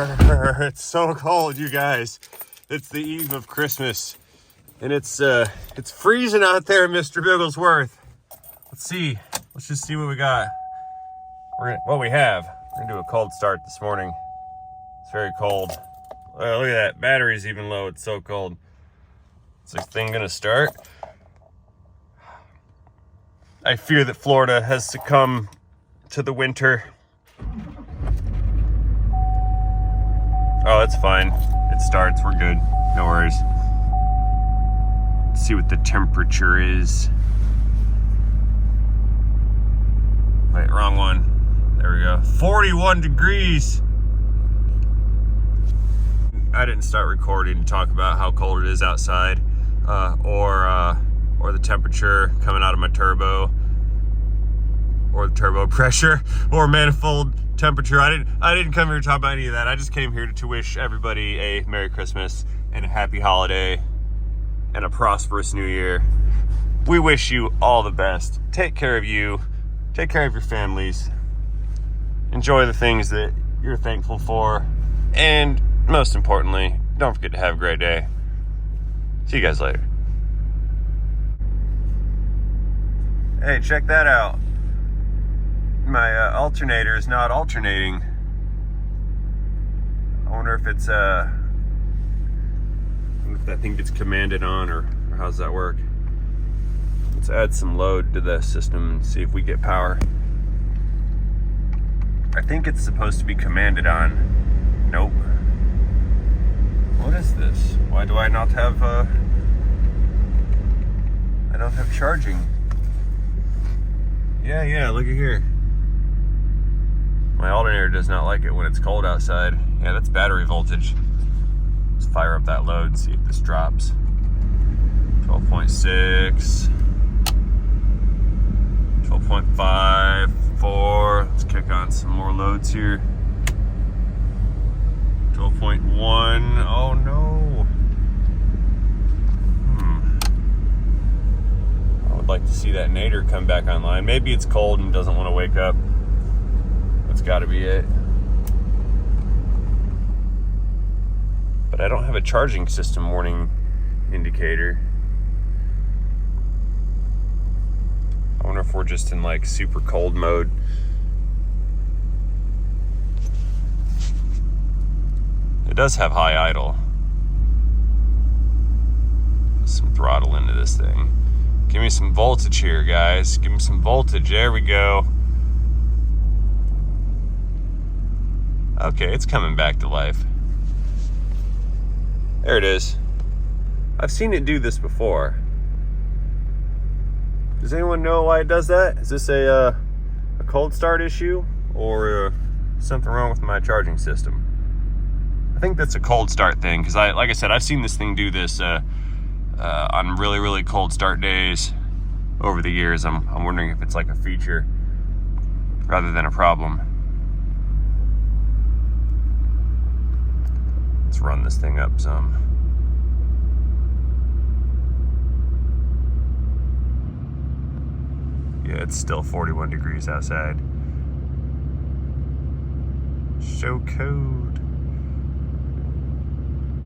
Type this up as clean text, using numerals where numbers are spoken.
It's so cold, you guys. It's the eve of Christmas, and it's freezing out there, Mr. Bigglesworth. Let's see. Let's just see what we got. What we have. We're gonna do a cold start this morning. It's very cold. Look at that. Battery's even low. It's so cold. Is this thing gonna start? I fear that Florida has succumbed to the winter. Oh, it's fine. It starts. We're good. No worries. Let's see what the temperature is. Wait, wrong one. There we go. 41 degrees. I didn't start recording to talk about how cold it is outside, or the temperature coming out of my turbo, or the turbo pressure, or manifold temperature. I didn't come here to talk about any of that. I just came here to wish everybody a Merry Christmas and a happy holiday and a prosperous new year. We wish you all the best. Take care of you. Take care of your families. Enjoy the things that you're thankful for. And most importantly, don't forget to have a great day. See you guys later. Hey, check that out. My alternator is not alternating. I wonder if it's if that thing gets commanded on, or how does that work? Let's add some load to the system and see if we get power. I think it's supposed to be commanded on. Nope. What is this? Why do I not have I don't have charging. Yeah, look at here. My alternator does not like it when it's cold outside. Yeah, that's battery voltage. Let's fire up that load and see if this drops. 12.6. 12.5, 4. Let's kick on some more loads here. 12.1. Oh no. I would like to see that nadir come back online. Maybe it's cold and doesn't want to wake up. That's got to be it. But I don't have a charging system warning indicator. I wonder if we're just in like super cold mode. It does have high idle. Some throttle into this thing. Give me some voltage here, guys. Give me some voltage. There we go. Okay, it's coming back to life. There it is. I've seen it do this before. Does anyone know why it does that? Is this a cold start issue, or something wrong with my charging system? I think that's a cold start thing, because like I said, I've seen this thing do this on really, really cold start days over the years. I'm wondering if it's like a feature rather than a problem. Let's run this thing up some. Yeah, it's still 41 degrees outside. So cold.